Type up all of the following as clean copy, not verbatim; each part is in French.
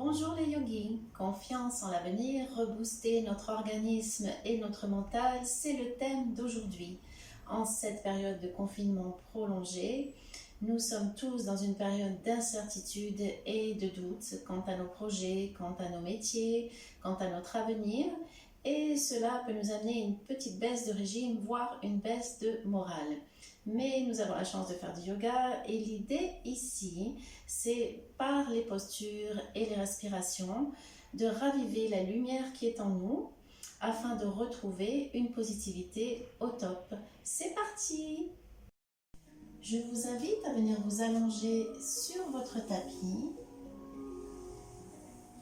Bonjour les yogis, confiance en l'avenir, rebooster notre organisme et notre mental, c'est le thème d'aujourd'hui. En cette période de confinement prolongé, nous sommes tous dans une période d'incertitude et de doute quant à nos projets, quant à nos métiers, quant à notre avenir. Et cela peut nous amener une petite baisse de régime, voire une baisse de morale. Mais nous avons la chance de faire du yoga et l'idée ici, c'est par les postures et les respirations de raviver la lumière qui est en nous afin de retrouver une positivité au top. C'est parti! Je vous invite à venir vous allonger sur votre tapis.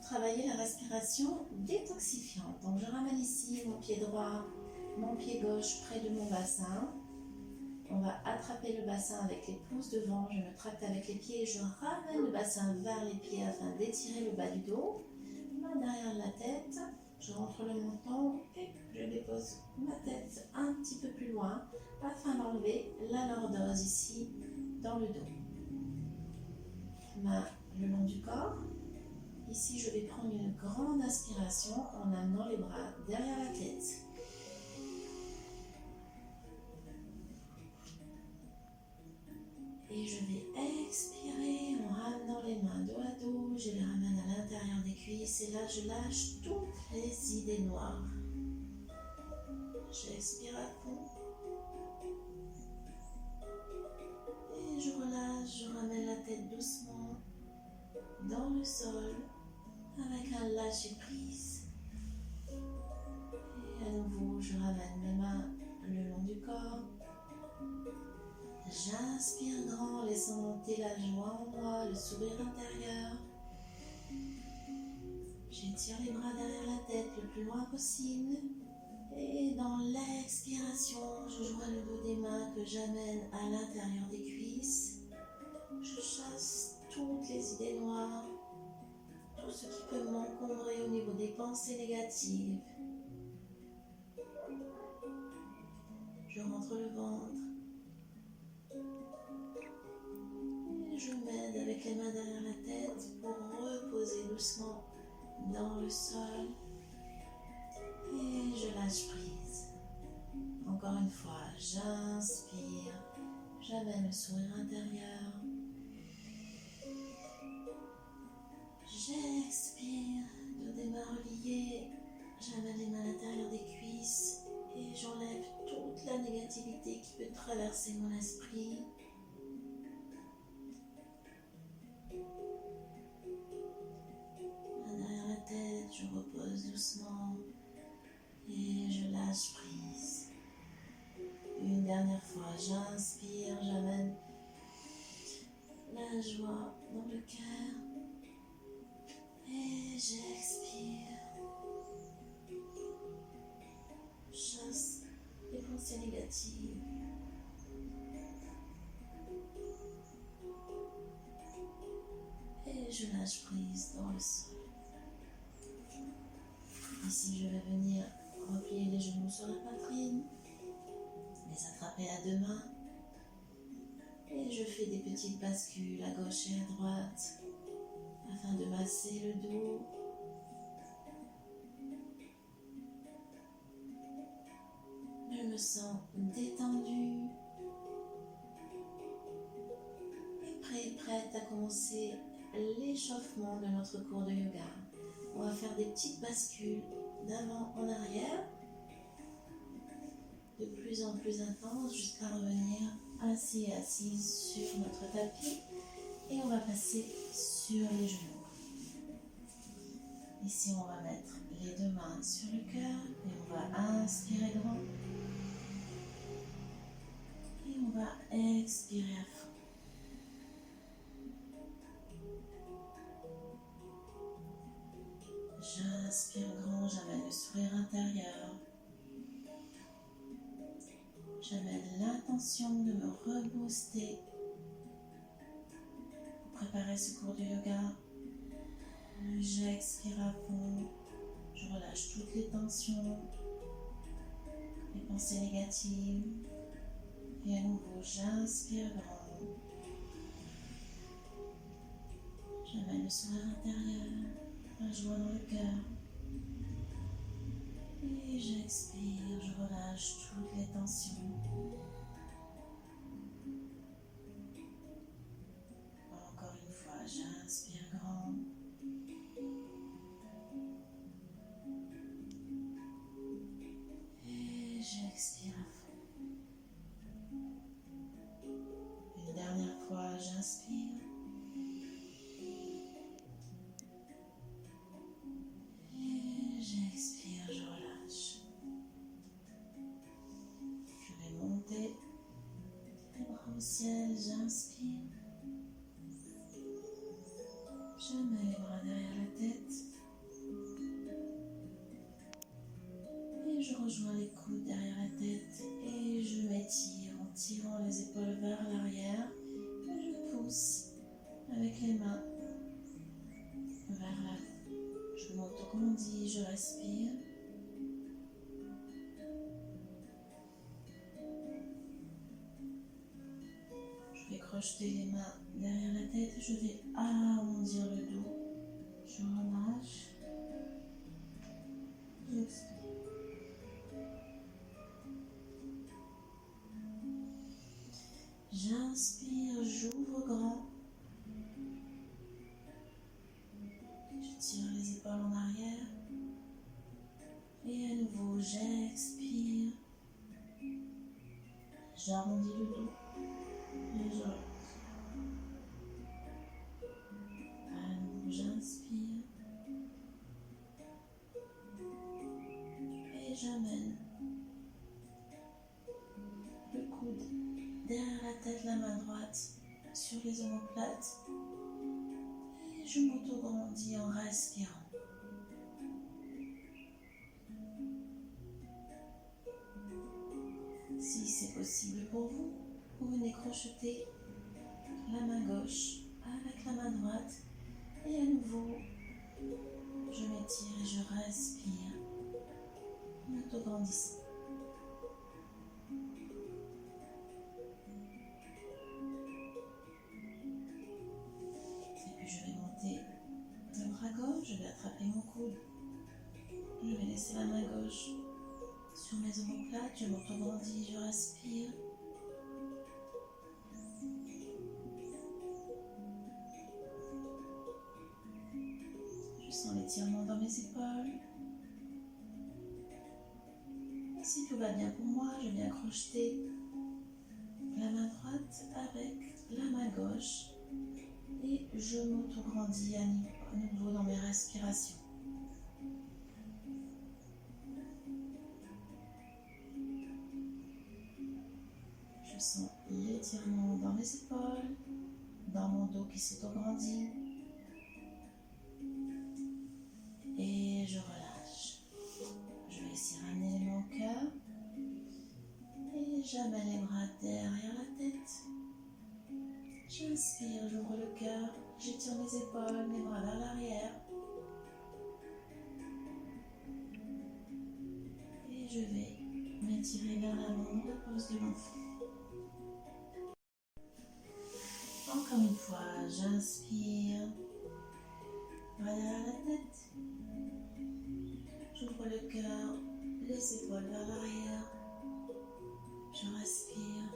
Travailler la respiration détoxifiante. Donc je ramène ici mon pied droit, mon pied gauche près de mon bassin. On va attraper le bassin avec les pouces devant, je me tracte avec les pieds et je ramène le bassin vers les pieds afin d'étirer le bas du dos. Main derrière la tête, je rentre le menton et je dépose ma tête un petit peu plus loin afin d'enlever la lordose ici dans le dos. Main le long du corps. Ici, je vais prendre une grande inspiration en amenant les bras derrière la tête. Et je vais expirer en ramenant les mains dos à dos. Je les ramène à l'intérieur des cuisses et là, je lâche toutes les idées noires. J'expire à fond. Et je relâche, je ramène la tête doucement dans le sol avec un lâcher prise. Et à nouveau, je ramène mes mains le long du corps. J'inspire grand, laissant monter la joie en moi, le sourire intérieur. J'étire les bras derrière la tête le plus loin possible. Et dans l'expiration, je joins le dos des mains que j'amène à l'intérieur des cuisses. Je chasse toutes les idées noires, tout ce qui peut m'encombrer au niveau des pensées négatives. Je rentre le ventre. Et je m'aide avec les mains derrière la tête pour reposer doucement dans le sol. Et je lâche prise. Encore une fois, j'inspire, j'amène le sourire intérieur. J'expire, dos des mains reliés, j'amène les mains à l'intérieur des cuisses et j'enlève toute la négativité qui peut traverser mon esprit. Main derrière la tête, je repose doucement et je lâche prise. Une dernière fois, j'inspire, j'amène la joie dans le cœur et j'expire. Chasse les pensées négatives. Et je lâche prise dans le sol. Ici, je vais venir replier les genoux sur la poitrine, les attraper à deux mains. Et je fais des petites bascules à gauche et à droite afin de masser le dos. Je me sens détendue et prête à commencer l'échauffement de notre cours de yoga. On va faire des petites bascules d'avant en arrière, de plus en plus intenses jusqu'à revenir assis et assise sur notre tapis et on va passer sur les genoux. Ici, on va mettre les deux mains sur le cœur et on va inspirer grand et on va expirer à fond. J'inspire grand, j'amène le sourire intérieur. J'amène l'intention de me rebooster pour préparer ce cours de yoga. J'expire à fond, je relâche toutes les tensions, les pensées négatives. Et à nouveau, j'inspire grand. J'amène le sourire intérieur. la joie dans le cœur. Et j'expire, je relâche toutes les tensions. Encore une fois, j'inspire grand. Et j'expire à fond. Une dernière fois, j'inspire. Et j'expire, je relâche. Je vais monter les bras au ciel, j'inspire. Je mets les bras derrière la tête. Et je rejoins les coudes derrière la tête. Et je m'étire en tirant les épaules vers l'arrière. Et je pousse avec les mains vers l'avant. Je m'auto-grandis, je respire. Je vais crocheter les mains derrière la tête. Je vais arrondir le dos. Je relâche. J'expire. J'inspire, j'ouvre grand. Je tire les épaules en arrière. Et à nouveau, j'expire. J'arrondis le dos. Et je relâche. À nouveau, j'inspire. Et j'amène le coude derrière la tête, la main droite sur les omoplates. Et je m'auto-grandis en respirant. Si c'est possible pour vous, vous venez crocheter la main gauche avec la main droite. Et à nouveau, je m'étire et je respire en auto-grandissant. Et puis je vais monter le bras gauche, je vais attraper mon coude. Je vais laisser la main gauche sur mes omoplates, je m'auto-grandis, je respire. Je sens l'étirement dans mes épaules. Si tout va bien pour moi, je viens crocheter la main droite avec la main gauche et je m'auto-grandis à nouveau dans mes respirations. Je sens l'étirement dans mes épaules, dans mon dos qui s'auto-grandit. Et je relâche. Je vais ici ramener mon cœur. Et j'amène les bras derrière la tête. J'inspire, j'ouvre le cœur. J'étire mes épaules, mes bras vers l'arrière. Et je vais m'étirer vers l'avant dans la pose de l'enfant. Encore une fois, j'inspire. Bras derrière la tête. J'ouvre le cœur, les épaules vers l'arrière. Je respire.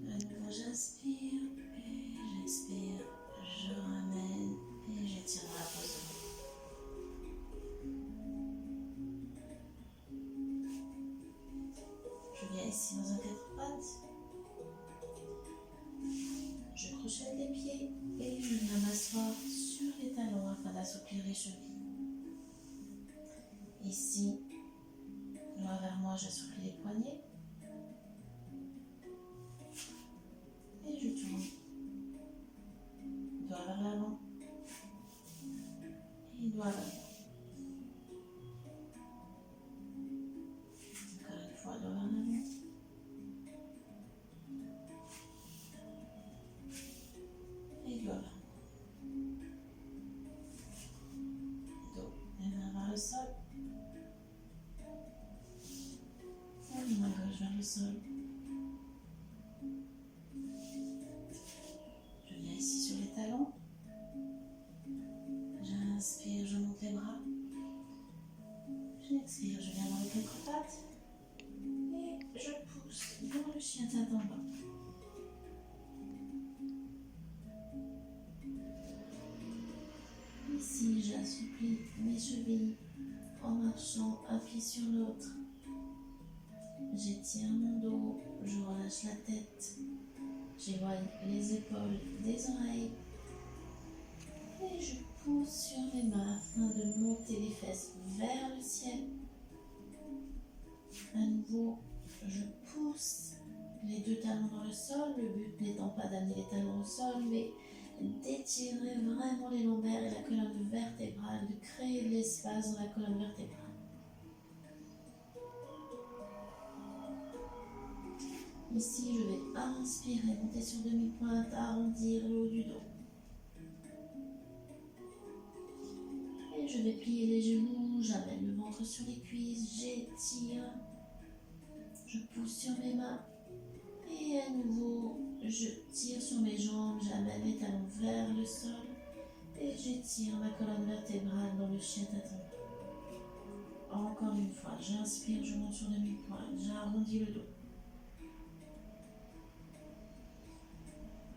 À nouveau, j'inspire et j'expire. Je ramène et j'étire la pose. Je viens ici dans un quatre pattes. Je crochette les pieds et je viens m'asseoir sur les talons afin d'assouplir les chevilles. Ici, droit vers moi, j'assouplis les poignets. Et je tourne. Doigt vers l'avant. Et doigt vers l'avant. Encore une fois, doigt vers l'avant. Et doigt vers l'avant. Dos, les mains vers le sol. Et main gauche vers le sol. Je viens ici sur les talons. chien tête en bas. Ici, j'assouplis mes chevilles en marchant un pied sur l'autre. J'étire mon dos, je relâche la tête. J'éloigne les épaules des oreilles. Et je pousse sur mes mains afin de monter les fesses vers le ciel. À nouveau, je pousse les deux talons dans le sol, le but n'étant pas d'amener les talons au sol, mais d'étirer vraiment les lombaires et la colonne vertébrale, de créer de l'espace dans la colonne vertébrale. Ici, je vais inspirer, monter sur demi-pointe, arrondir le haut du dos. Et je vais plier les genoux, j'amène le ventre sur les cuisses, j'étire. Je pousse sur mes mains et à nouveau, je tire sur mes jambes, j'amène les talons vers le sol et j'étire ma colonne vertébrale dans le chien tête en bas. Encore une fois, j'inspire, je monte sur demi-pointe, j'arrondis le dos.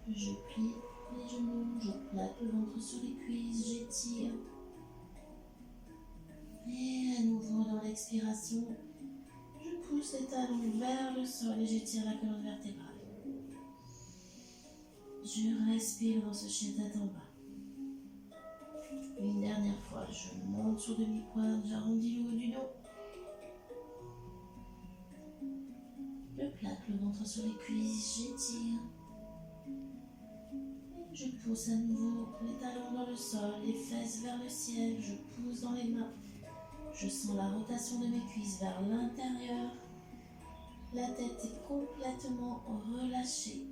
Je plie les genoux, je plaque le ventre sur les cuisses, j'étire. Et à nouveau dans l'expiration, je pousse les talons vers le sol et j'étire la colonne vertébrale. Je respire dans ce chien tête en bas. Une dernière fois, je monte sur demi-pointe, j'arrondis le haut du dos. Je plaque le ventre sur les cuisses, j'étire. Et je pousse à nouveau les talons dans le sol, les fesses vers le ciel, je pousse dans les mains. Je sens la rotation de mes cuisses vers l'intérieur. La tête est complètement relâchée.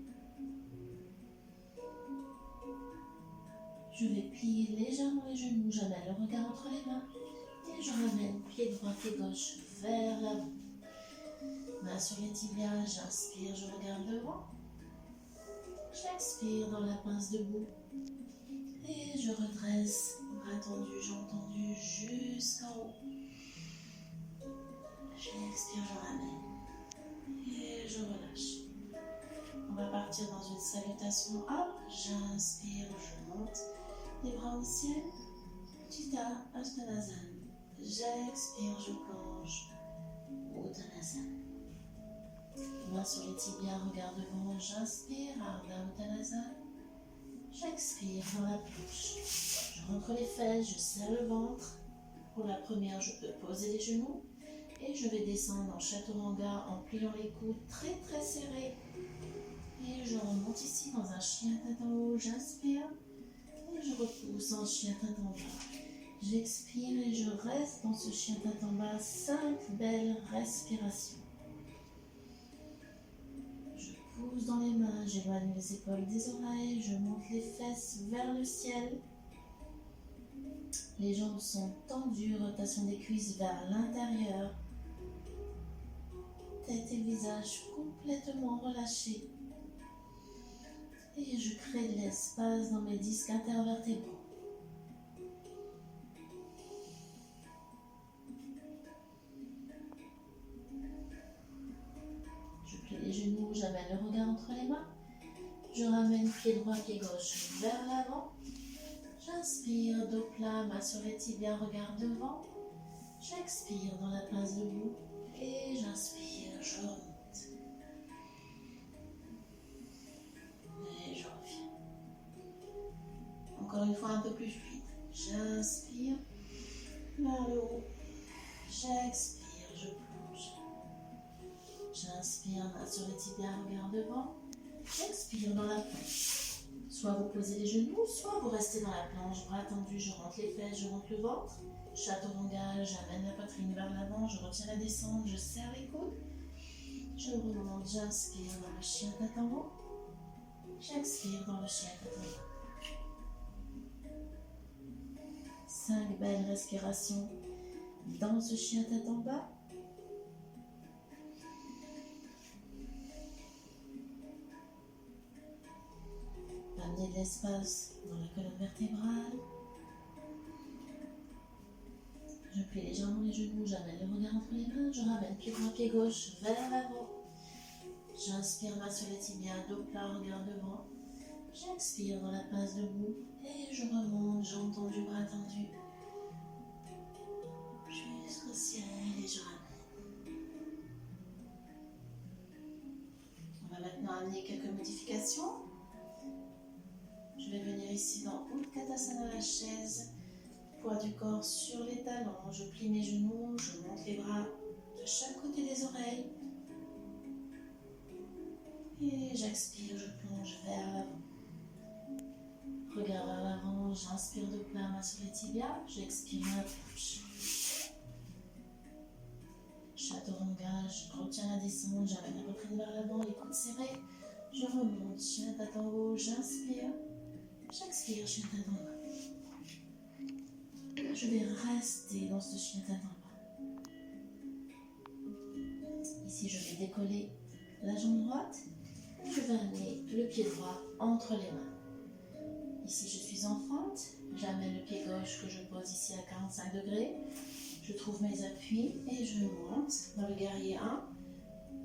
Je vais plier légèrement les genoux, j'amène le regard entre les mains et je ramène pied droit, pied gauche vers l'avant. Main sur les tibias, j'inspire, je regarde devant. J'expire dans la pince debout et je redresse, bras tendus, jambes tendues jusqu'en haut. J'expire, je ramène et je relâche. On va partir dans une salutation hop. J'inspire, je monte les bras au ciel. Chitta Uttanasana. J'expire, je plonge. Uttanasana. Main sur les tibias, regard devant. J'inspire, Ardha Uttanasana. J'expire dans la planche. Je rentre les fesses, je serre le ventre. Pour la première, je peux poser les genoux. Et je vais descendre en chaturanga en pliant les coudes très très serrés. Et je remonte ici dans un chien tête en haut. J'inspire. Et je repousse en chien tête en bas. J'expire et je reste dans ce chien tête en bas. 5 belles respirations. Je pousse dans les mains, j'éloigne les épaules des oreilles, je monte les fesses vers le ciel. Les jambes sont tendues, rotation des cuisses vers l'intérieur. Tête et visage complètement relâchés. Et je crée de l'espace dans mes disques intervertébraux. Je plie les genoux, j'amène le regard entre les mains. Je ramène pied droit, pied gauche vers l'avant. J'inspire, dos plat, main sur les tibias, regard devant. J'expire dans la place debout. Et j'inspire, je remonte. Et je reviens. Encore une fois un peu plus fluide. J'inspire vers le haut. J'expire, je plonge. J'inspire, main sur les tibias, regard devant. J'expire dans la planche. Soit vous posez les genoux, soit vous restez dans la planche, bras tendus, je rentre les fesses, je rentre le ventre. Chaturanga, j'amène la poitrine vers l'avant, je retiens la descente, je serre les coudes. Je remonte, j'inspire dans le chien tête en haut. J'expire dans le chien tête en bas. 5 belles respirations dans ce chien tête en bas. Amenez de l'espace dans la colonne vertébrale. Je plie légèrement les genoux, j'amène le regard entre les mains, je ramène pied droit, pied gauche vers l'avant. J'inspire, main sur les tibias, dos plat, regard devant. J'expire dans la passe debout et je remonte, jambes tendues, bras tendus. Jusqu'au ciel et je ramène. On va maintenant amener quelques modifications. Je vais venir ici dans Utkatasana, la chaise. Poids du corps sur les talons. Je plie mes genoux, je monte les bras de chaque côté des oreilles. Et j'expire, je plonge vers l'avant. Regard vers l'avant, j'inspire de plein, main sur les tibias. J'expire, la plonge. Chaturanga, je retiens la descente, j'amène la poitrine vers l'avant, les coudes serrés. Je remonte, chien tête en haut, j'inspire. J'expire, chien tête en bas. Je vais rester dans ce chien tête en bas. Ici, je vais décoller la jambe droite. Je vais amener le pied droit entre les mains. Ici, je suis en fente. J'amène le pied gauche que je pose ici à 45 degrés. Je trouve mes appuis et je monte dans le guerrier 1.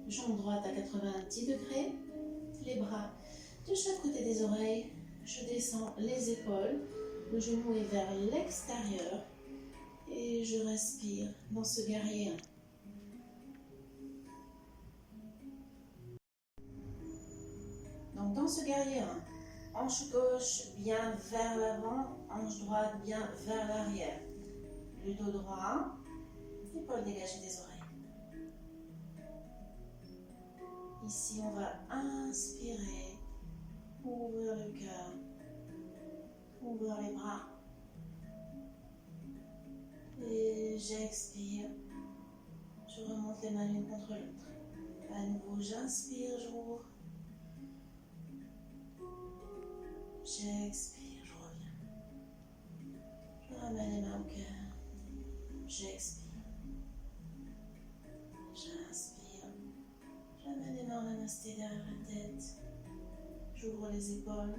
Jambe droite à 90 degrés. Les bras de chaque côté des oreilles. Je descends les épaules. Le genou est vers l'extérieur. Et je respire dans ce guerrier 1. Donc dans ce guerrier 1, hanche gauche bien vers l'avant, hanche droite bien vers l'arrière. Le dos droit, épaules dégagées des oreilles. Ici, on va inspirer, ouvrir le cœur, ouvrir les bras. Et j'expire, je remonte les mains l'une contre l'autre. À nouveau, j'inspire, j'ouvre. J'expire, je reviens. Je ramène les mains au cœur. J'expire. J'inspire. J'amène les mains en namasté derrière la tête. J'ouvre les épaules.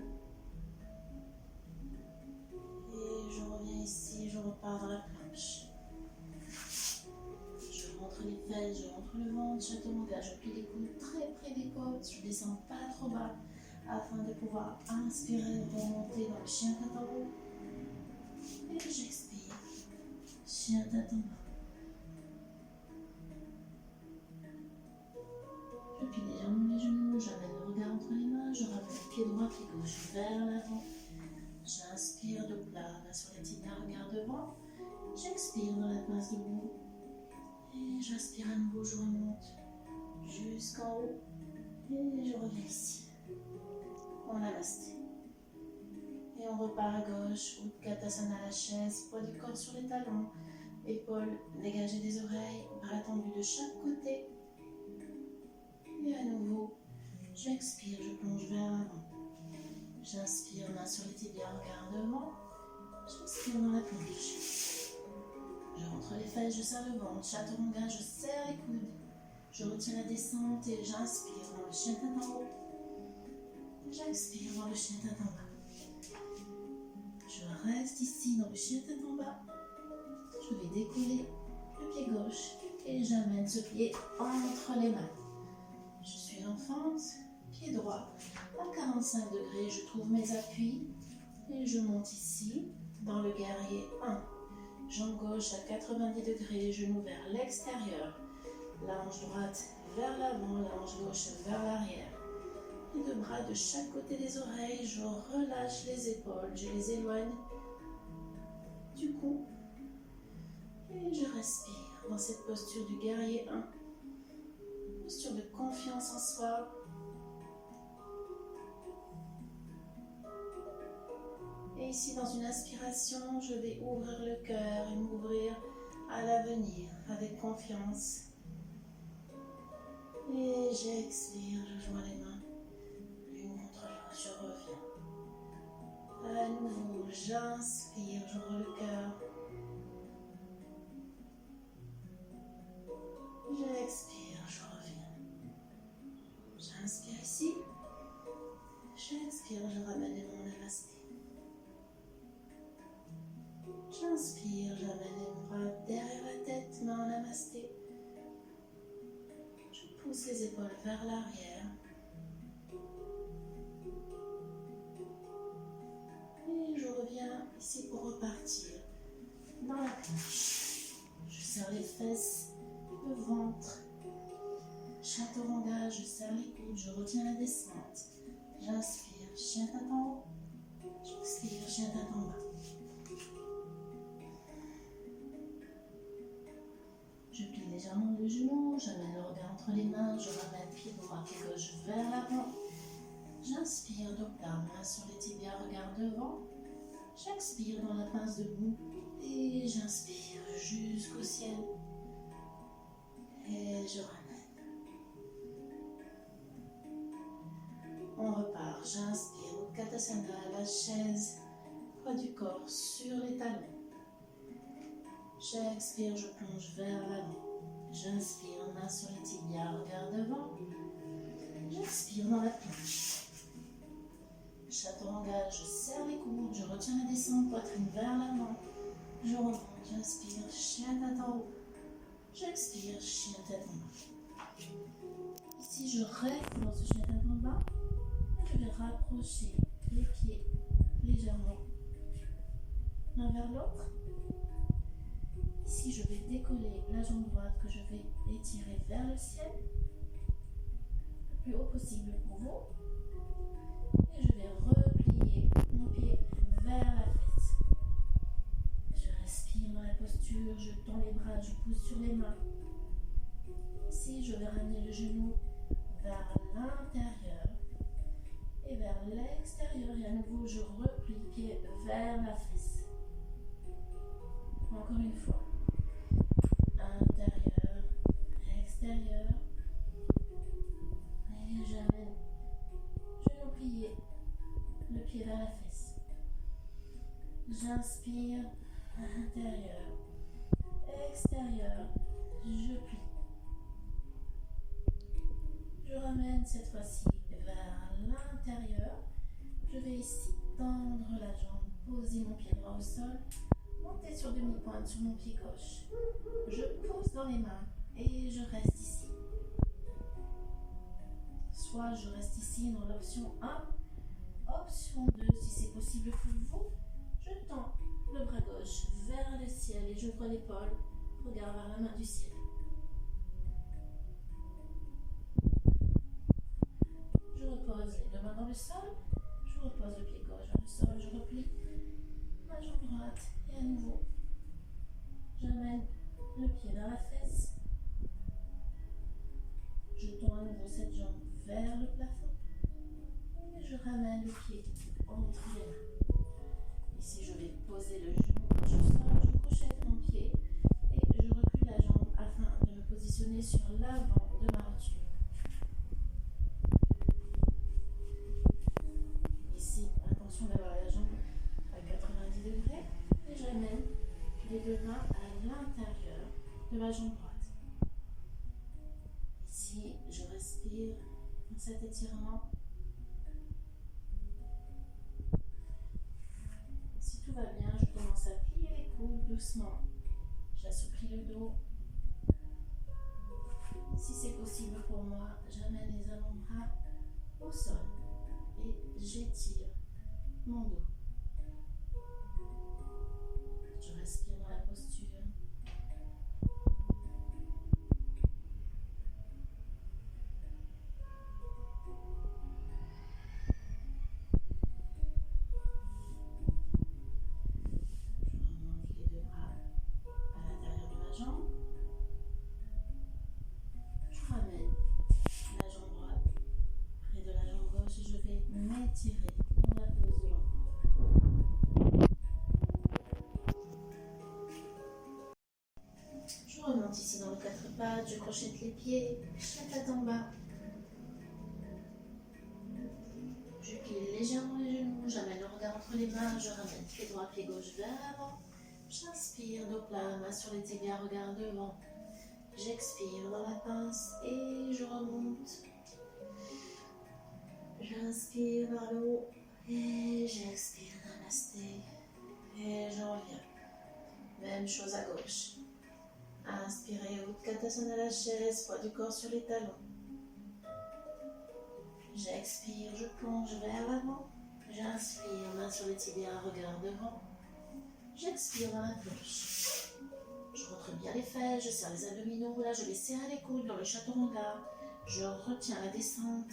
Et je reviens ici, je repars dans la planche. Je rentre les fesses, je rentre le ventre, chaturanga, je plie les coudes très près des côtes, je descends pas trop bas afin de pouvoir inspirer, remonter dans le chien tête en haut. Et j'expire, chien tête en bas. Je plie les jambes, les genoux, j'amène le regard entre les mains, je ramène le pied droit, pied gauche vers l'avant. J'inspire de plat, main sur les tibias, regard devant. J'expire dans la place debout. Et j'inspire à nouveau, je remonte jusqu'en haut. Et je reviens ici. On namasté. Et on repart à gauche, Utkatasana, la chaise, poids du corps sur les talons, épaules dégagées des oreilles, bras tendus de chaque côté. Et à nouveau, j'expire, je plonge vers l'avant. J'inspire, main sur les tibias, regard devant. J'expire dans la planche. Je rentre les fesses, je serre le ventre, chaturanga, je serre les coudes. Je retiens la descente et j'inspire dans le chien tête en haut. J'expire dans le chien tête en bas. Je reste ici dans le chien tête en bas. Je vais décoller le pied gauche et j'amène ce pied entre les mains. Je suis en fente, pied droit à 45 degrés. Je trouve mes appuis et je monte ici dans le guerrier 1. Jambe gauche à 90 degrés, genoux vers l'extérieur. La hanche droite vers l'avant, la hanche gauche vers l'arrière. Les deux bras de chaque côté des oreilles, je relâche les épaules, je les éloigne du cou. Et je respire dans cette posture du guerrier 1. Posture de confiance en soi. Et ici, dans une inspiration, je vais ouvrir le cœur et m'ouvrir à l'avenir avec confiance. Et j'expire, je joins les mains l'une contre l'autre, je reviens. À nouveau, j'inspire, j'ouvre le cœur. J'expire, je reviens. J'inspire ici. J'expire, je ramène les mains namasté. J'inspire, j'amène les bras derrière la tête, main en namasté. Je pousse les épaules vers l'arrière. Et je reviens ici pour repartir dans la planche. Je serre les fesses, le ventre. Chaturanga, je serre les coudes, je retiens la descente. J'inspire, chien tête en haut. J'expire, chien tête en bas. Je plie légèrement le genou, j'amène le regard entre les mains, je ramène pied droit, pied gauche vers l'avant. J'inspire, donc la main sur les tibias, regard devant. J'expire dans la pince debout et j'inspire jusqu'au ciel. Et je ramène. On repart, j'inspire, Utkatasana, la chaise, poids du corps sur les talons. J'expire, je plonge vers l'avant. J'inspire, main sur les tibias, regard devant. J'expire dans la planche. Chaturanga, je serre les coudes, je retiens la descente, poitrine vers l'avant. Je remonte, j'inspire, chien tête en haut. J'expire, chien tête en bas. Ici, je reste dans ce chien tête en bas. Je vais rapprocher les pieds légèrement l'un vers l'autre. Ici, je vais décoller la jambe droite que je vais étirer vers le ciel, le plus haut possible pour vous. Et je vais replier mon pied vers la fesse. Je respire dans la posture, je tends les bras, je pousse sur les mains. Ici, je vais ramener le genou vers l'intérieur et vers l'extérieur. Et à nouveau, je replie le pied vers la fesse. Encore une fois. Intérieur, extérieur. Et j'amène genou plié, le pied vers la fesse. J'inspire, intérieur, extérieur, je plie. Je ramène cette fois-ci vers l'intérieur. Je vais ici tendre la jambe, poser mon pied droit au sol, monter sur demi-pointe sur mon pied gauche. Je pousse dans les mains et je reste ici. Soit je reste ici dans l'option 1, option 2 si c'est possible pour vous. Je tends le bras gauche vers le ciel et j'ouvre l'épaule, regard vers la main du ciel. Je repose les deux mains dans le sol, je repose le pied gauche vers le sol, je replie ma jambe droite et à nouveau, j'amène le pied vers la fesse. Je tends à nouveau cette jambe vers le plafond et je ramène le pied entre les mains. Ici, je vais poser le genou quand je sors, je crochette mon pied et je recule la jambe afin de me positionner sur l'avant de ma rotule. Ici, attention d'avoir la jambe à 90 degrés et j'amène les deux mains à l'intérieur de ma jambe droite. Ici, je respire dans cet étirement. Si tout va bien, je commence à plier les coudes doucement. J'assouplis le dos. Si c'est possible pour moi, j'amène les avant-bras au sol et j'étire mon dos. Je respire dans la posture. M'étirer dans la pose de l'enfant. Je remonte ici dans le 4 pattes, je crochette les pieds, chien tête en bas. Je plie légèrement les genoux, j'amène le regard entre les mains, je ramène pied droit, pied gauche vers l'avant. J'inspire, dos plat, main sur les tibias, regard devant. J'expire dans la pince et je remonte. J'inspire vers le haut et j'expire, namasté. Et je reviens. Même chose à gauche. Inspirez, Utkatasana, lâchez le poids du corps sur les talons. J'expire, je plonge vers l'avant. J'inspire, main sur les tibias, regard devant. J'expire dans la planche. Je rentre bien les fesses, je serre les abdominaux. Là, je vais serrer les coudes dans le chaturanga. Je retiens la descente.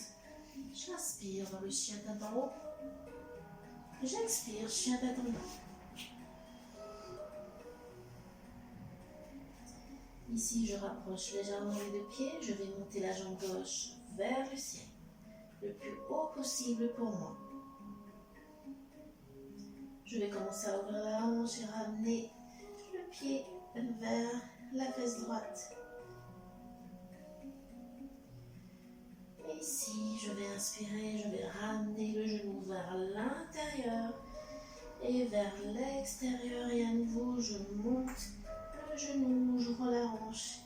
J'inspire dans le chien tête en haut. J'expire, chien tête en bas. Ici, je rapproche légèrement les deux pieds. Je vais monter la jambe gauche vers le ciel, le plus haut possible pour moi. Je vais commencer à ouvrir la hanche et ramener le pied vers la fesse droite. Et ici, je vais inspirer, je vais ramener le genou vers l'intérieur et vers l'extérieur. Et à nouveau, je monte le genou, j'ouvre la hanche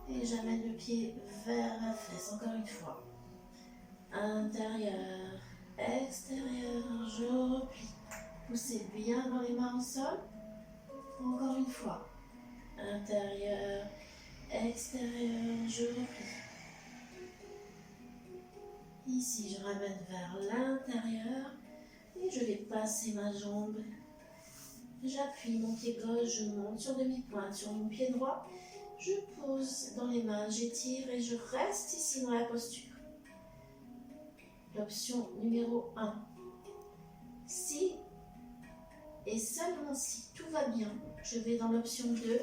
et j'amène le pied vers la fesse. Encore une fois. Intérieur, extérieur, je replie. Poussez bien dans les mains au sol. Encore une fois. Intérieur, extérieur, je replie. Ici, je ramène vers l'intérieur et je vais passer ma jambe. J'appuie mon pied gauche, je monte sur demi-pointe sur mon pied droit. Je pose dans les mains, j'étire et je reste ici dans la posture. L'option numéro 1. Si et seulement si tout va bien, je vais dans l'option 2.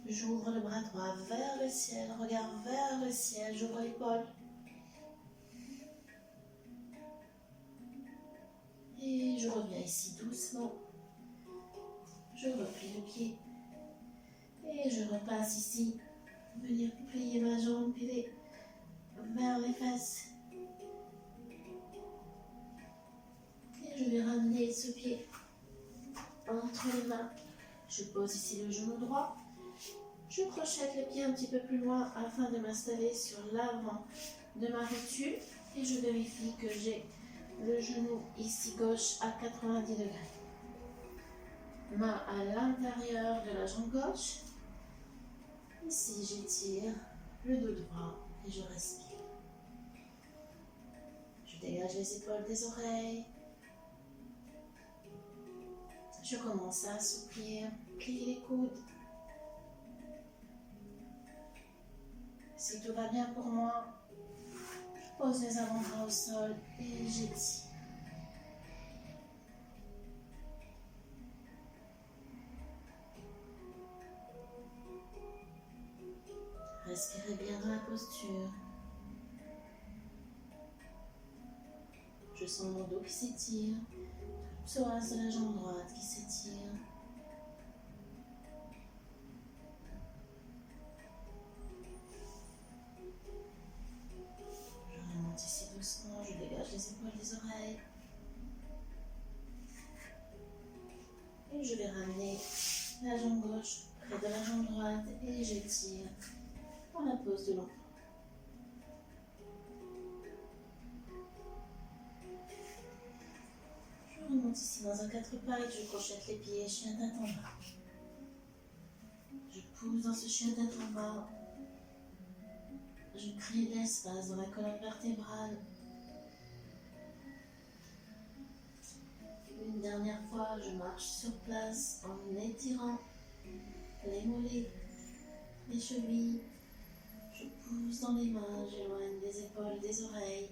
J'ouvre le bras droit vers le ciel, regard vers le ciel, j'ouvre l'épaule. Et je reviens ici doucement. Je replie le pied. Et je repasse ici. Venir plier ma jambe, piler vers les fesses. Et je vais ramener ce pied entre les mains. Je pose ici le genou droit. Je crochette le pied un petit peu plus loin afin de m'installer sur l'avant de ma rotule. Et je vérifie que j'ai le genou ici gauche à 90 degrés. Main à l'intérieur de la jambe gauche. Ici, j'étire le dos droit et je respire. Je dégage les épaules des oreilles. Je commence à assouplir, plier les coudes. Si tout va bien pour moi, je pose les avant-bras au sol et j'étire. Respirez bien dans la posture. Je sens mon dos qui s'étire, le psoas de la jambe droite qui s'étire. Je remonte ici doucement, je dégage les épaules des oreilles. Et je vais ramener la jambe gauche près de la jambe droite et j'étire dans la pose de l'enfant. Je remonte ici dans un 4 pattes, je crochette les pieds, chien tête en bas. Je pousse dans ce chien tête en bas. Je crée de l'espace dans la colonne vertébrale. Une dernière fois, je marche sur place en étirant les mollets, les chevilles. Je pousse dans les mains, j'éloigne des épaules, des oreilles.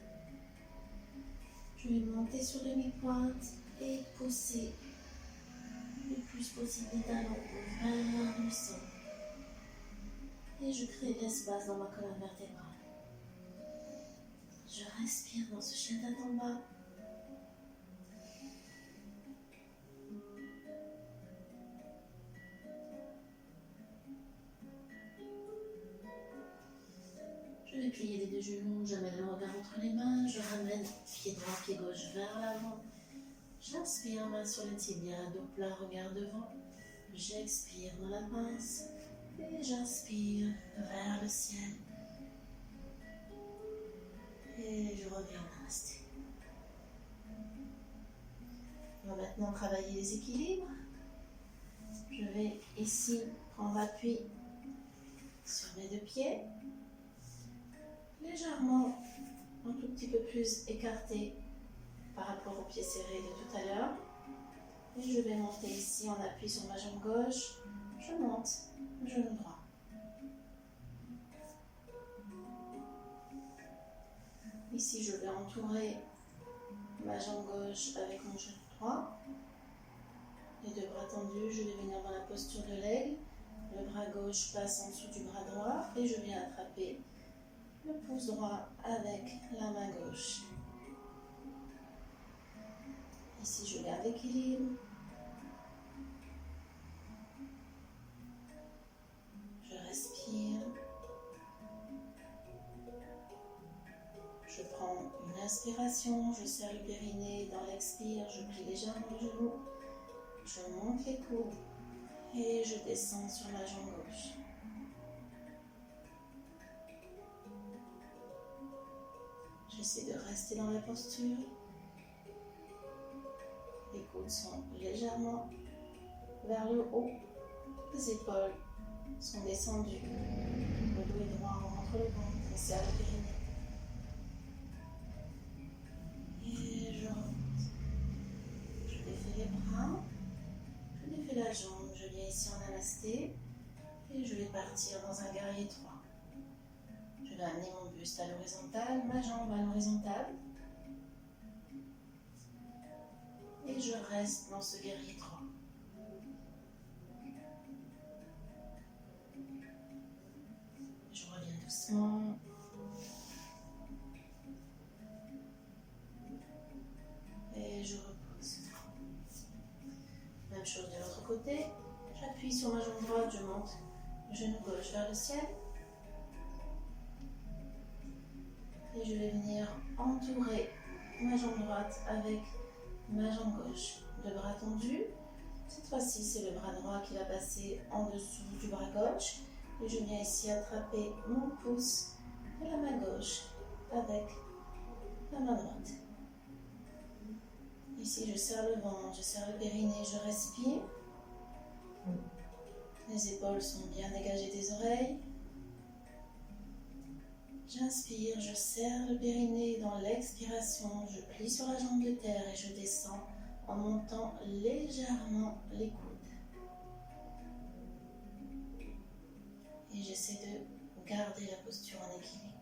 Je vais monter sur demi-pointe et pousser le plus possible les talons vers le sol. Et je crée de l'espace dans ma colonne vertébrale. Je respire dans ce chien tête en bas. Je vais plier les deux genoux, j'amène le regard entre les mains, je ramène pied droit, pied gauche vers l'avant. J'inspire, main sur le tibia, dos plat, regard devant. J'expire dans la pince et j'inspire vers le ciel. Et je reviens à rester. On va maintenant travailler les équilibres. Je vais ici prendre appui sur mes deux pieds, légèrement un tout petit peu plus écarté par rapport aux pieds serrés de tout à l'heure. Et je vais monter ici en appui sur ma jambe gauche. Je monte, genou droit. Ici, je vais entourer ma jambe gauche avec mon genou droit. Les deux bras tendus, je vais venir dans la posture de l'aigle. Le bras gauche passe en dessous du bras droit et je viens attraper le pouce droit avec la main gauche. Ici, je garde l'équilibre. Je respire. Je prends une inspiration, je serre le périnée. Dans l'expire, je plie légèrement le genou. Je monte les coudes et je descends sur ma jambe gauche. J'essaie de rester dans la posture. Les coudes sont légèrement vers le haut. Les épaules sont descendues. Le dos est droit, on rentre le ventre, on serre le périnée. Et je remonte. Je défais les bras. Je défais la jambe. Je viens ici en namasté. Et je vais partir dans un guerrier 3. Je vais amener mon buste à l'horizontale, ma jambe à l'horizontale. Et je reste dans ce guerrier 3. Je reviens doucement. Et je repose. Même chose de l'autre côté. J'appuie sur ma jambe droite, je monte le genou gauche vers le ciel. Et je vais venir entourer ma jambe droite avec ma jambe gauche. Deux bras tendus. Cette fois-ci, c'est le bras droit qui va passer en dessous du bras gauche. Et je viens ici attraper mon pouce de la main gauche avec la main droite. Ici, je serre le ventre, je serre le périnée, je respire. Les épaules sont bien dégagées des oreilles. J'inspire, je serre le périnée. Dans l'expiration, je plie sur la jambe de terre et je descends en montant légèrement les coudes. Et j'essaie de garder la posture en équilibre.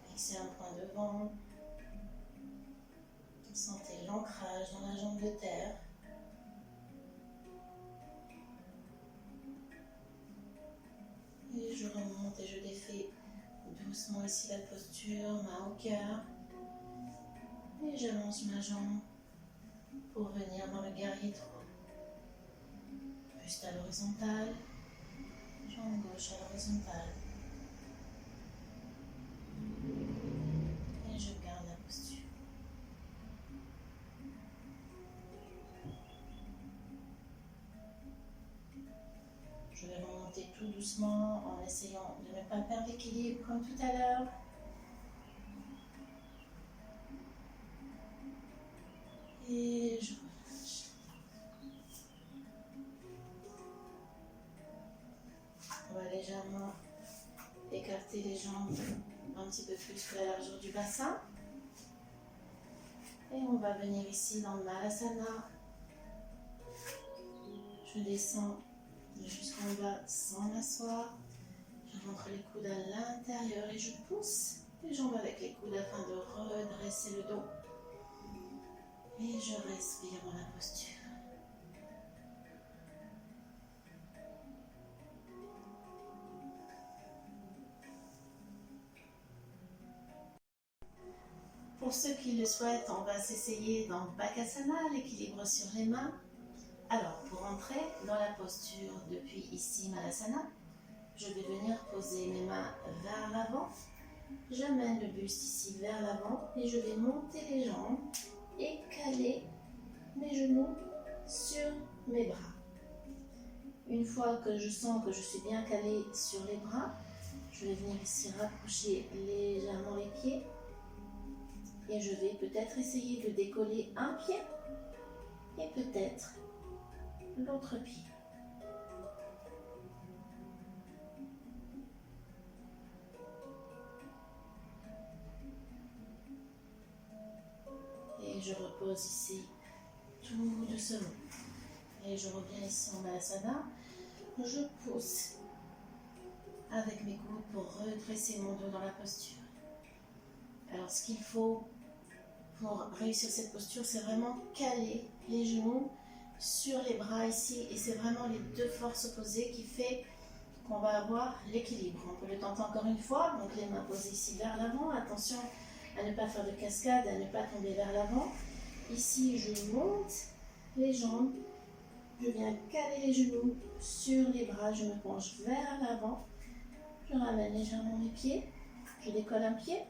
Fixez un point devant. Sentez l'ancrage dans la jambe de terre. Et je remonte et je défais doucement ici la posture, main au cœur. Et j'allonge ma jambe pour venir dans le guerrier 3. Buste à l'horizontale, jambe gauche à l'horizontale. Et je garde la posture. Je vais remonter tout doucement en essayant de ne pas perdre l'équilibre comme tout à l'heure. Et je relâche. On va légèrement écarter les jambes un petit peu plus que la largeur du bassin. Et on va venir ici dans le Malasana. Je descends jusqu'en bas sans m'asseoir. Je rentre les coudes à l'intérieur et je pousse les jambes avec les coudes afin de redresser le dos. Et je respire dans la posture. Pour ceux qui le souhaitent, on va s'essayer dans Bakasana, l'équilibre sur les mains. Alors, pour entrer dans la posture depuis ici, Malasana, je vais venir poser mes mains vers l'avant. J'amène le buste ici vers l'avant et je vais monter les jambes et caler mes genoux sur mes bras. Une fois que je sens que je suis bien calée sur les bras, je vais venir ici rapprocher légèrement les pieds et je vais peut-être essayer de décoller un pied et peut-être l'autre pied. je repose ici tout doucement. Et je reviens ici en Malasana. Je pousse avec mes coudes pour redresser mon dos dans la posture. Alors ce qu'il faut pour réussir cette posture, c'est vraiment caler les genoux sur les bras ici. Et c'est vraiment les deux forces opposées qui fait qu'on va avoir l'équilibre. On peut le tenter encore une fois. Donc les mains posées ici vers l'avant. Attention à ne pas faire de cascade, à ne pas tomber vers l'avant. Ici, je monte les jambes. Je viens caler les genoux sur les bras. Je me penche vers l'avant. Je ramène légèrement mes pieds. Je décolle un pied.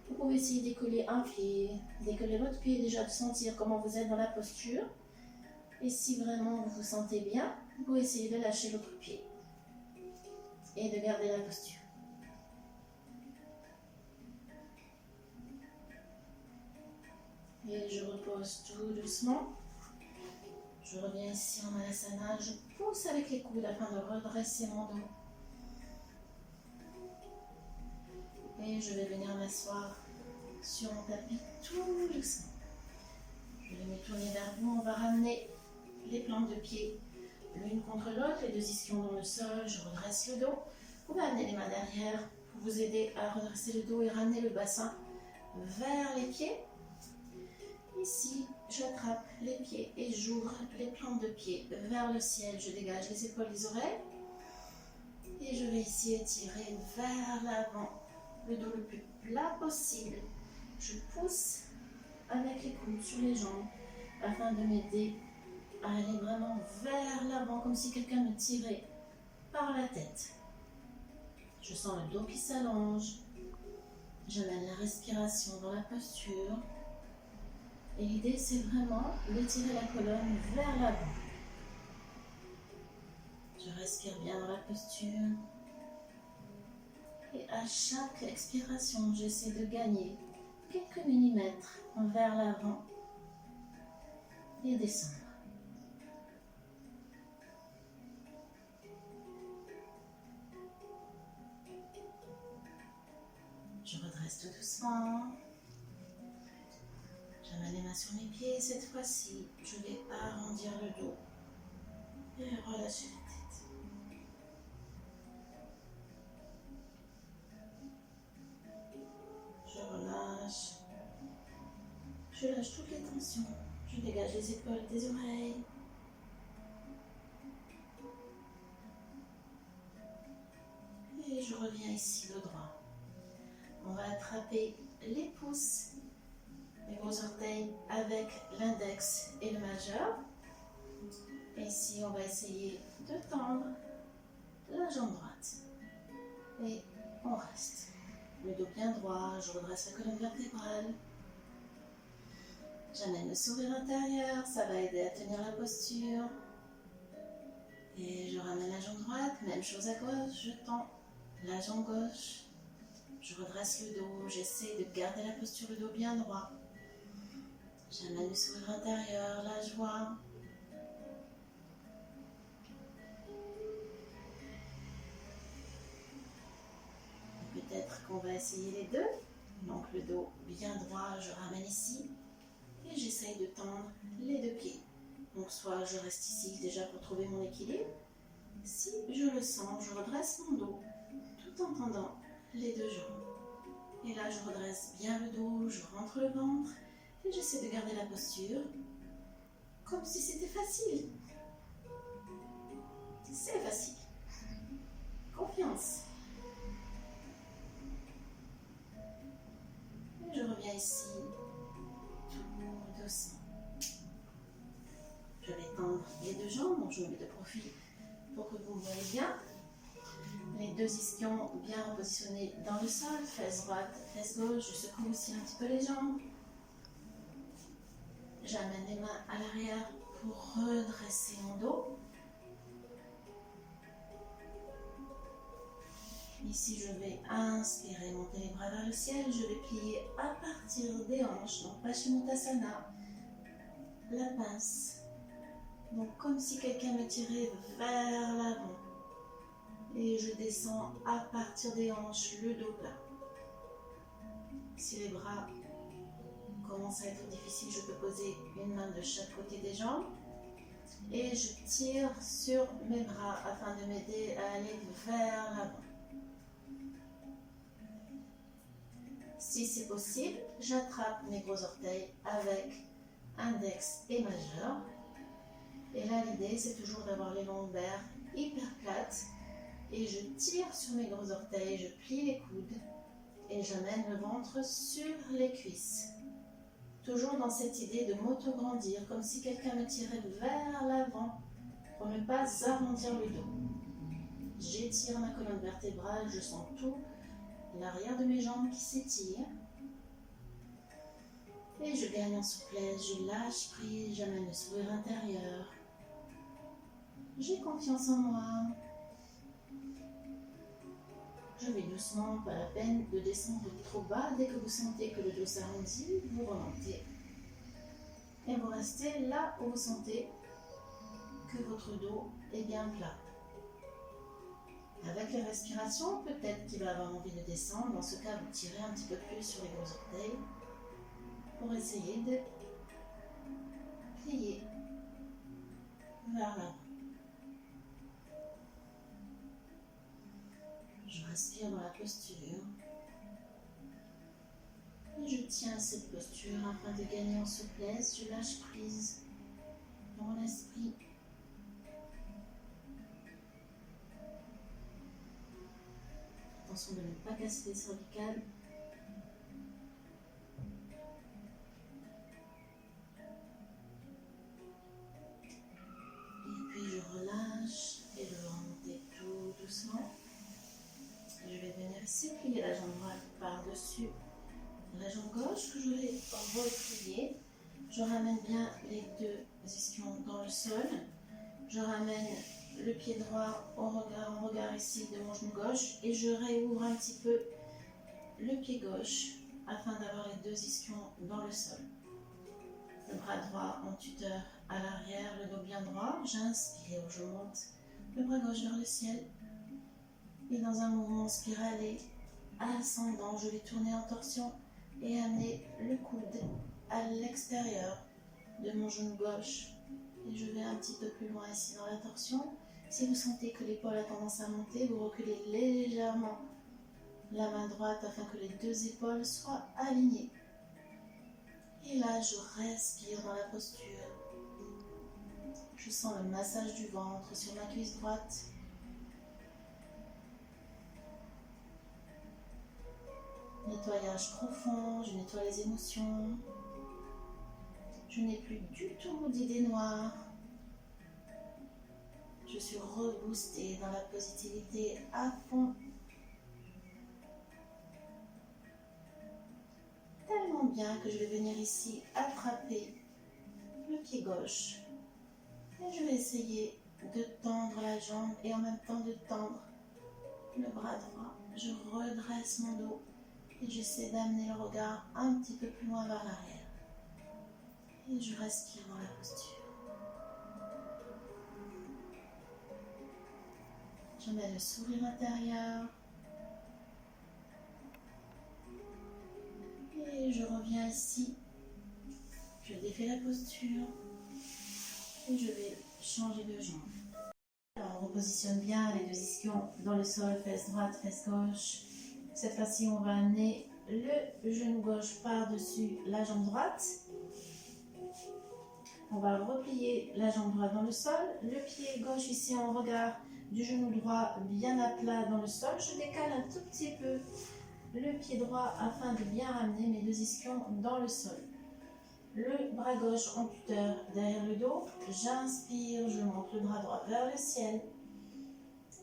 Vous pouvez essayer de décoller un pied, décoller l'autre pied, déjà de sentir comment vous êtes dans la posture. Et si vraiment vous vous sentez bien, vous pouvez essayer de lâcher l'autre pied et de garder la posture. Et je repose tout doucement. Je reviens ici en Malasana. Je pousse avec les coudes afin de redresser mon dos. Et je vais venir m'asseoir sur mon tapis tout doucement. Je vais me tourner vers vous. On va ramener les plantes de pied l'une contre l'autre, les deux ischions dans le sol. Je redresse le dos. Vous pouvez amener les mains derrière pour vous aider à redresser le dos et ramener le bassin vers les pieds. Ici, j'attrape les pieds et j'ouvre les plantes de pied vers le ciel. Je dégage les épaules, les oreilles. Et je vais ici étirer vers l'avant le dos le plus plat possible. Je pousse avec les coudes sur les jambes afin de m'aider à aller vraiment vers l'avant comme si quelqu'un me tirait par la tête. Je sens le dos qui s'allonge. J'amène la respiration dans la posture. Et l'idée, c'est vraiment d'étirer la colonne vers l'avant. Je respire bien dans la posture. Et à chaque expiration, j'essaie de gagner quelques millimètres vers l'avant et descendre. Je redresse tout doucement. J'amène les mains sur mes pieds. Cette fois-ci, je vais arrondir le dos et relâcher la tête. Je relâche. Je lâche toutes les tensions. Je dégage les épaules des oreilles. Et je reviens ici le droit. On va attraper les pouces, les gros orteils avec l'index et le majeur. Et ici, on va essayer de tendre la jambe droite. Et on reste. Le dos bien droit, je redresse la colonne vertébrale. J'amène le sourire intérieur, ça va aider à tenir la posture. Et je ramène la jambe droite, même chose à gauche, je tends la jambe gauche. Je redresse le dos, j'essaie de garder la posture, le dos bien droit. J'amène le sourire intérieur, la joie. Et peut-être qu'on va essayer les deux. Donc le dos bien droit, je ramène ici. Et j'essaye de tendre les deux pieds. Donc soit je reste ici déjà pour trouver mon équilibre. Si je le sens, je redresse mon dos tout en tendant les deux jambes. Et là, je redresse bien le dos, je rentre le ventre et j'essaie de garder la posture comme si c'était facile. C'est facile. Confiance. Et je reviens ici tout doucement. Je vais tendre les deux jambes, donc je me mets de profil pour que vous me voyez bien. Les deux ischions bien repositionnés dans le sol, fesse droite, fesse gauche. Je secoue aussi un petit peu les jambes. J'amène les mains à l'arrière pour redresser mon dos. Ici, je vais inspirer, monter les bras vers le ciel. Je vais plier à partir des hanches, donc Paschimottanasana, la pince. Donc, comme si quelqu'un me tirait vers l'avant. Et je descends à partir des hanches, le dos plat. Si les bras commence à être difficile, je peux poser une main de chaque côté des jambes. Et je tire sur mes bras afin de m'aider à aller vers l'avant. Si c'est possible, j'attrape mes gros orteils avec index et majeur. Et là, l'idée, c'est toujours d'avoir les lombaires hyper plates. Et je tire sur mes gros orteils, je plie les coudes et j'amène le ventre sur les cuisses. Toujours dans cette idée de m'auto-grandir, comme si quelqu'un me tirait vers l'avant pour ne pas arrondir le dos. J'étire ma colonne vertébrale, je sens tout l'arrière de mes jambes qui s'étire. Et je gagne en souplesse, je lâche prise, j'amène le sourire intérieur. J'ai confiance en moi. Je vais doucement, pas la peine de descendre trop bas. Dès que vous sentez que le dos s'arrondit, vous remontez. Et vous restez là où vous sentez que votre dos est bien plat. Avec les respirations, peut-être qu'il va avoir envie de descendre. Dans ce cas, vous tirez un petit peu plus sur les gros orteils pour essayer de plier vers l'avant. Je respire dans la posture et je tiens cette posture afin de gagner en souplesse. Je lâche prise dans mon esprit. Attention de ne pas casser les cervicales. Et puis je relâche et je vais remonter tout doucement. Je vais venir ici plier la jambe droite par-dessus la jambe gauche que je vais replier. Je ramène bien les deux ischions dans le sol. Je ramène le pied droit en regard ici de mon genou gauche et je réouvre un petit peu le pied gauche afin d'avoir les deux ischions dans le sol. Le bras droit en tuteur à l'arrière, le dos bien droit. J'inspire, je monte le bras gauche vers le ciel. Et dans un mouvement spiralé ascendant, je vais tourner en torsion et amener le coude à l'extérieur de mon genou gauche. Et je vais un petit peu plus loin ici dans la torsion. Si vous sentez que l'épaule a tendance à monter, vous reculez légèrement la main droite afin que les deux épaules soient alignées. Et là, je respire dans la posture. Je sens le massage du ventre sur ma cuisse droite. Nettoyage profond, je nettoie les émotions. Je n'ai plus du tout d'idées noires. Je suis reboostée dans la positivité à fond. Tellement bien que je vais venir ici attraper le pied gauche. Et je vais essayer de tendre la jambe et en même temps de tendre le bras droit. Je redresse mon dos et j'essaie d'amener le regard un petit peu plus loin vers l'arrière. Et je respire dans la posture. Je mets le sourire intérieur. Et je reviens ici. Je défais la posture. Et je vais changer de jambe. Alors on repositionne bien les deux ischions dans le sol, fesse droite, fesse gauche. Cette fois-ci, on va amener le genou gauche par-dessus la jambe droite. On va replier la jambe droite dans le sol. Le pied gauche ici en regard du genou droit bien à plat dans le sol. Je décale un tout petit peu le pied droit afin de bien ramener mes deux ischions dans le sol. Le bras gauche en tuteur derrière le dos. J'inspire, je monte le bras droit vers le ciel.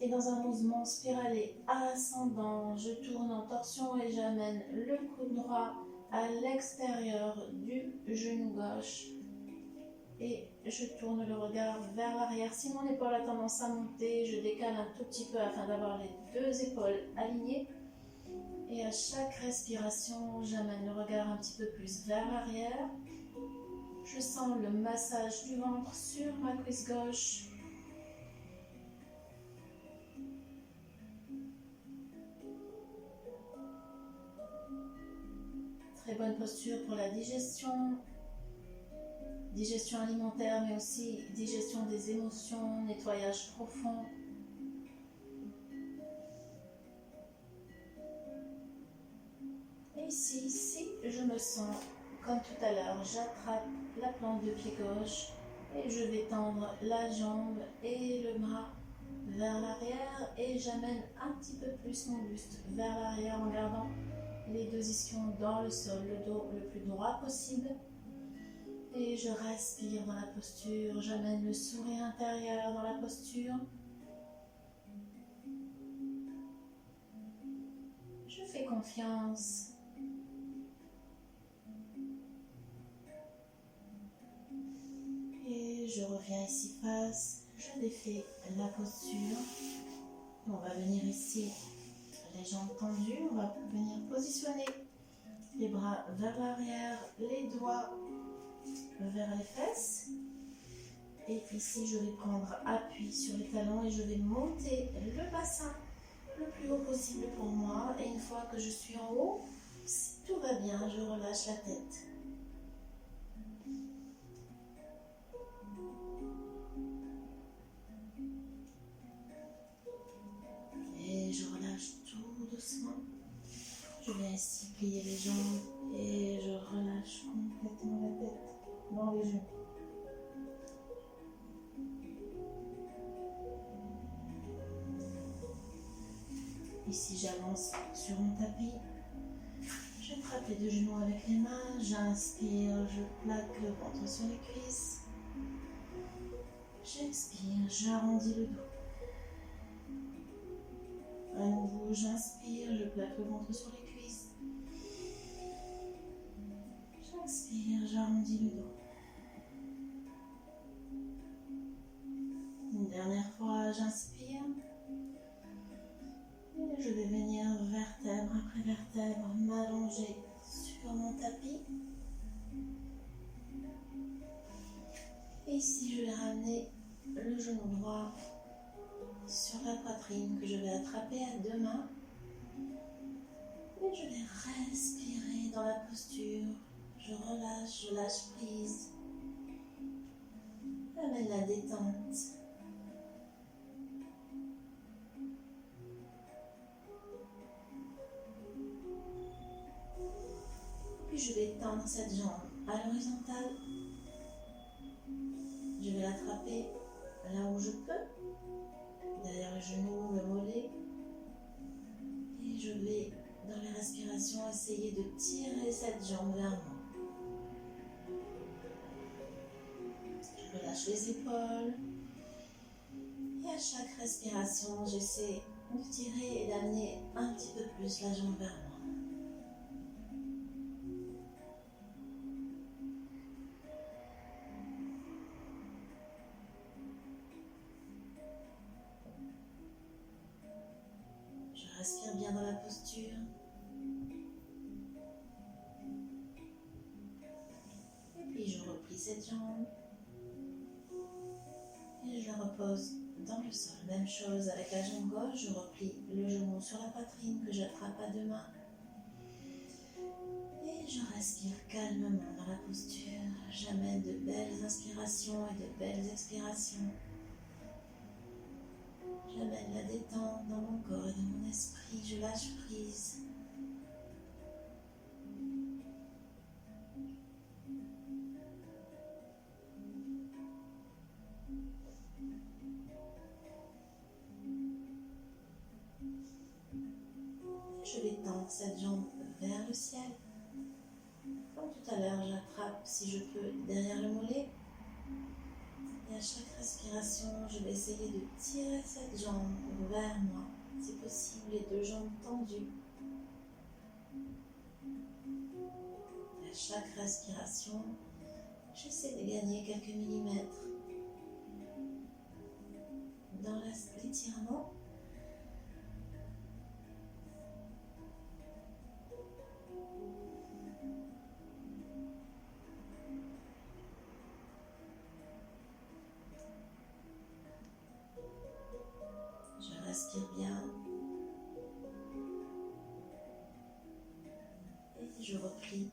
Et dans un mouvement spiralé ascendant, je tourne en torsion et j'amène le coude droit à l'extérieur du genou gauche. Et je tourne le regard vers l'arrière. Si mon épaule a tendance à monter, je décale un tout petit peu afin d'avoir les deux épaules alignées. Et à chaque respiration, j'amène le regard un petit peu plus vers l'arrière. Je sens le massage du ventre sur ma cuisse gauche. Très bonne bonne posture pour la digestion alimentaire, mais aussi digestion des émotions, nettoyage profond. Et ici, si je me sens comme tout à l'heure, j'attrape la plante de pied gauche et je vais tendre la jambe et le bras vers l'arrière et j'amène un petit peu plus mon buste vers l'arrière en gardant les deux ischions dans le sol, le dos le plus droit possible. Et je respire dans la posture, j'amène le sourire intérieur dans la posture. Je fais confiance. Et je reviens ici face, je défais la posture. On va venir ici, les jambes tendues, on va venir positionner les bras vers l'arrière, les doigts vers les fesses. Et ici, je vais prendre appui sur les talons et je vais monter le bassin le plus haut possible pour moi. Et une fois que je suis en haut, si tout va bien, je relâche la tête. Et je relâche tout doucement. Je vais ici plier les jambes et je relâche complètement la tête dans les genoux. Ici, j'avance sur mon tapis. J'attrape les deux genoux avec les mains. J'inspire, je plaque le ventre sur les cuisses. J'expire, j'arrondis le dos. À nouveau, j'inspire, je plaque le ventre sur les cuisses. J'inspire, j'arrondis le dos. Une dernière fois, j'inspire. Et je vais venir vertèbre après vertèbre, m'allonger sur mon tapis. Et ici, je vais ramener le genou droit sur la poitrine que je vais attraper à deux mains. Et je vais respirer dans la posture. Je relâche, je lâche prise. J'amène la détente. Puis je vais tendre cette jambe à l'horizontale. Je vais l'attraper là où je peux, derrière le genou, le mollet. Et je vais, dans les respirations, essayer de tirer cette jambe vers moi. Je relâche les épaules. Et à chaque respiration, j'essaie de tirer et d'amener un petit peu plus la jambe vers moi. Je respire bien dans la posture. Et puis je replie cette jambe. Et je la repose dans le sol. Même chose avec la jambe gauche, je replie le genou sur la poitrine que j'attrape à deux mains. Et je respire calmement dans la posture. J'amène de belles inspirations et de belles expirations. J'amène la détente dans mon corps et dans mon esprit. Je lâche prise. Je vais tendre cette jambe vers le ciel. Comme tout à l'heure, j'attrape, si je peux, derrière le mollet. Et à chaque respiration, je vais essayer de tirer cette jambe vers moi. Si possible, les deux jambes tendues. Et à chaque respiration, j'essaie de gagner quelques millimètres dans l'étirement. Je respire bien. Et je replie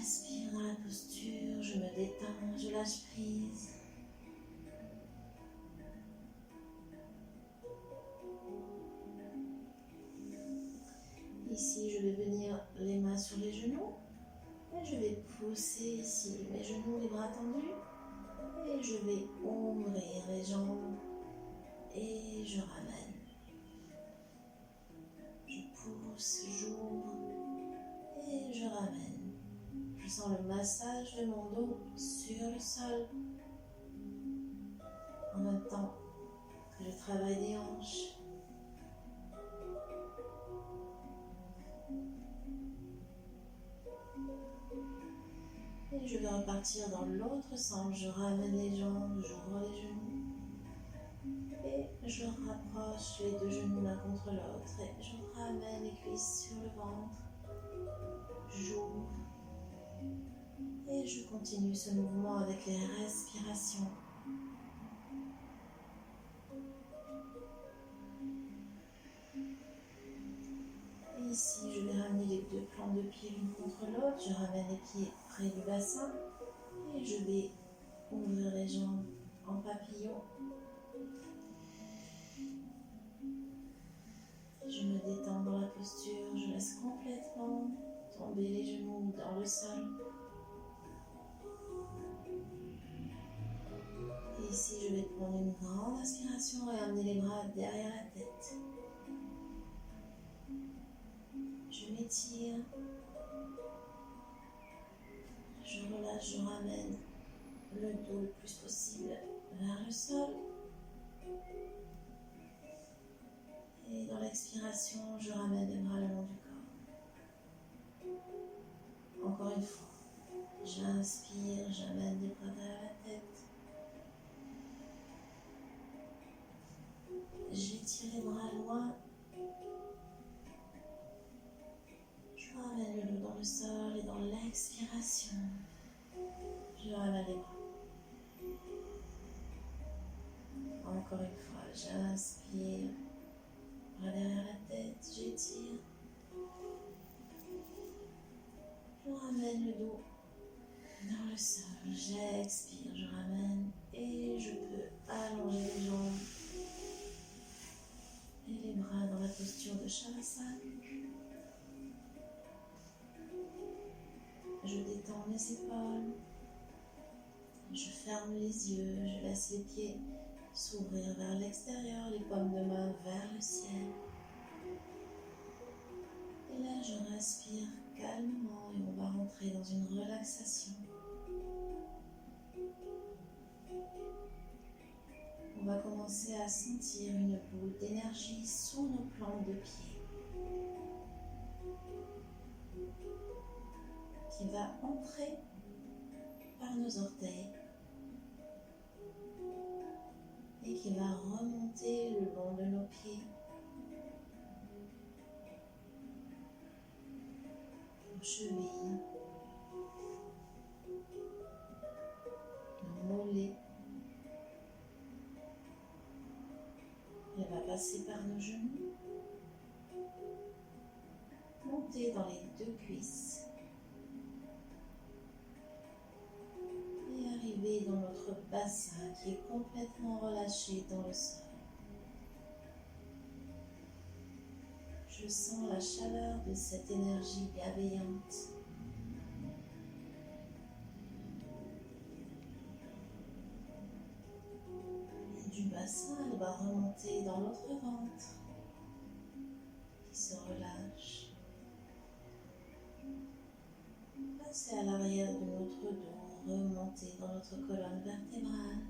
respire dans la posture, je me détends, je lâche prise. Ici, je vais venir les mains sur les genoux et je vais pousser ici mes genoux, les bras tendus et je vais ouvrir les jambes et je ramène. Je pousse, j'ouvre et je ramène. Je sens le massage de mon dos sur le sol en même temps que je travaille des hanches. Et je vais repartir dans l'autre sens. Je ramène les jambes, j'ouvre les genoux. Et je rapproche les deux genoux l'un contre l'autre. Et je ramène les cuisses sur le ventre. J'ouvre. Et je continue ce mouvement avec les respirations. Et ici, je vais ramener les deux plans de pied l'une contre l'autre. Je ramène les pieds près du bassin. Et je vais ouvrir les jambes en papillon. Je me détends dans la posture. Je laisse complètement tomber les genoux dans le sol. Et ici, je vais prendre une grande inspiration et amener les bras derrière la tête. Je m'étire. Je relâche, je ramène le dos le plus possible vers le sol. Et dans l'expiration, je ramène les bras le long du corps. Encore une fois, j'inspire, j'amène les bras derrière la tête. J'étire les bras loin. Je ramène le dos dans le sol et dans l'expiration, je ramène les bras. Encore une fois, j'inspire, bras derrière la tête, j'étire. Je ramène le dos dans le sol, j'expire, je ramène et je peux allonger les jambes et les bras dans la posture de Shavasana. Je détends mes épaules, je ferme les yeux, je laisse les pieds s'ouvrir vers l'extérieur, les paumes de main vers le ciel. Et là, je respire calmement et on va rentrer dans une relaxation. On va commencer à sentir une boule d'énergie sous nos plantes de pied qui va entrer par nos orteils et qui va remonter le long de nos pieds, nos chevilles, nos mollets. Elle va passer par nos genoux, monter dans les deux cuisses et arriver dans notre bassin qui est complètement relâché dans le sol. Je sens la chaleur de cette énergie bienveillante. Et du bassin, elle va remonter dans notre ventre qui se relâche. Passer à l'arrière de notre dos, remonter dans notre colonne vertébrale.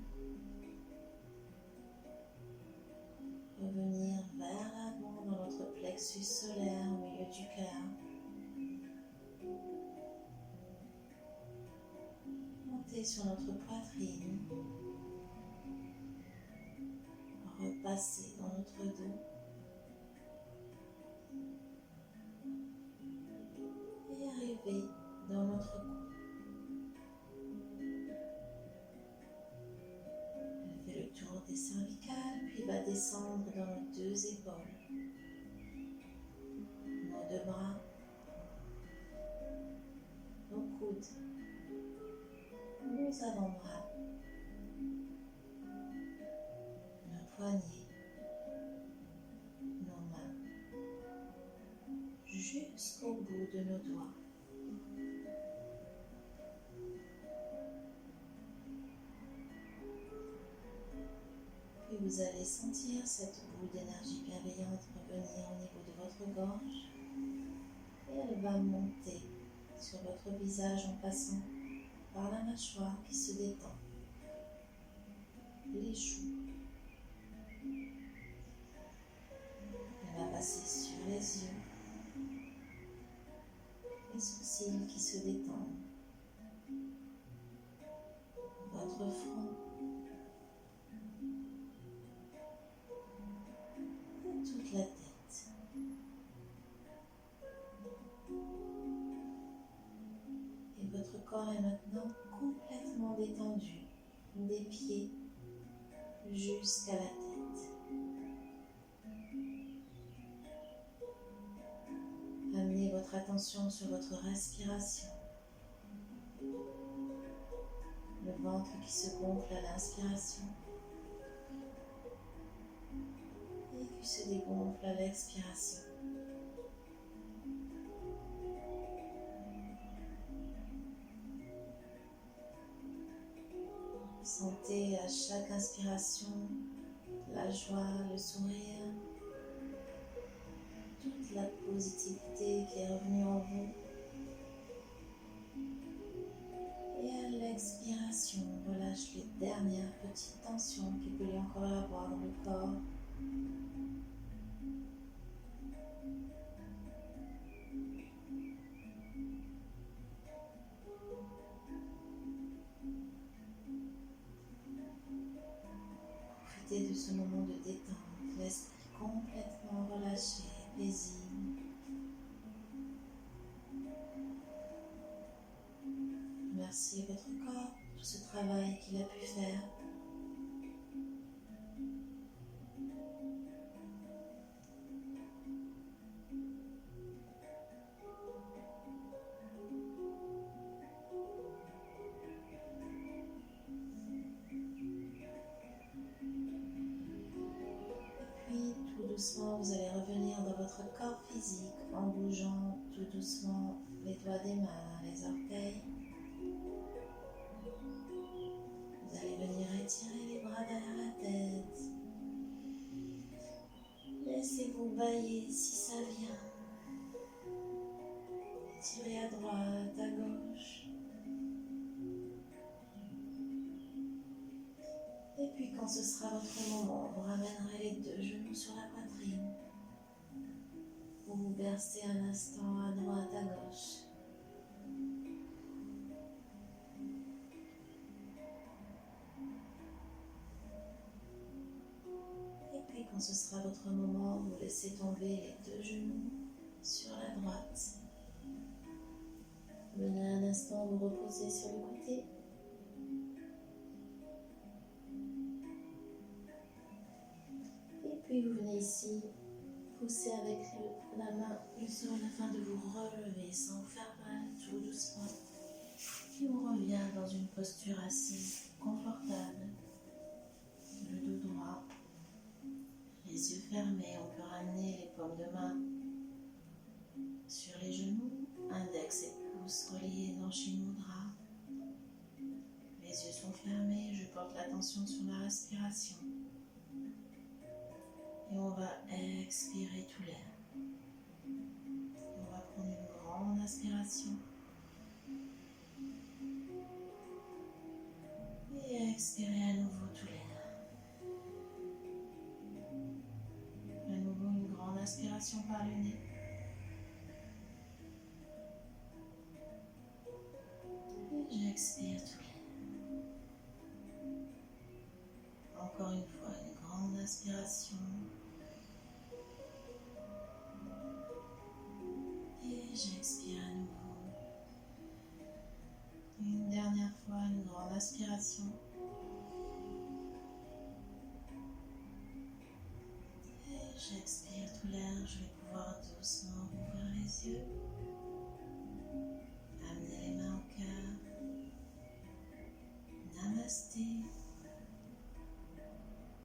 Revenir vers l'avant dans notre plexus solaire au milieu du cœur. Monter sur notre poitrine. Repasser dans notre dos. Et arriver dans notre cou. Elle fait le tour des cervicales, puis va descendre dans nos deux épaules, nos deux bras, nos coudes coudes, nos avant-bras, nos poignets, nos mains, jusqu'au bout de nos doigts. Puis vous allez sentir cette boule d'énergie bienveillante revenir au niveau de votre gorge et elle va monter sur votre visage en passant par la mâchoire qui se détend, les joues. Elle va passer sur les yeux, les sourcils qui se détendent, votre front et toute la tête. Et votre corps est maintenant complètement détendu, des pieds jusqu'à la tête. Amenez votre attention sur votre respiration. Le ventre qui se gonfle à l'inspiration et qui se dégonfle à l'expiration. Sentez à chaque inspiration la joie, le sourire, toute la positivité qui est revenue en vous. Et à l'expiration, relâche les dernières petites tensions qu'il peut y encore avoir dans le corps. Profitez de ce moment de détente, l'esprit complètement relâché, paisible. Remerciez votre corps pour ce travail qu'il a pu faire. Doucement, vous allez revenir dans votre corps physique en bougeant tout doucement les doigts des mains, les orteils. Vous allez venir étirer les bras derrière la tête. Laissez-vous bailler si ça vient. Étirez à droite, à gauche. Et puis quand ce sera votre moment, vous ramènerez les deux genoux sur la poitrine. Vous vous bercez un instant à droite, à gauche. Et puis quand ce sera votre moment, vous laissez tomber les deux genoux sur la droite. Venez un instant vous reposer sur le côté. Puis vous venez ici, pousser avec la main le sol afin de vous relever sans vous faire mal, tout doucement. Puis on revient dans une posture assise, confortable. Le dos droit, les yeux fermés, on peut ramener les paumes de main sur les genoux, index et pouce reliés dans Shin Mudra. Les yeux sont fermés, je porte l'attention sur ma respiration. Et on va expirer tout l'air. On va prendre une grande inspiration. Et expirer à nouveau tout l'air. À nouveau une grande inspiration par le nez. Et j'expire tout l'air. Encore une fois, une grande inspiration. J'expire à nouveau. Une dernière fois, une grande inspiration. Et j'expire tout l'air. Je vais pouvoir doucement ouvrir les yeux. Amener les mains au cœur. Namasté.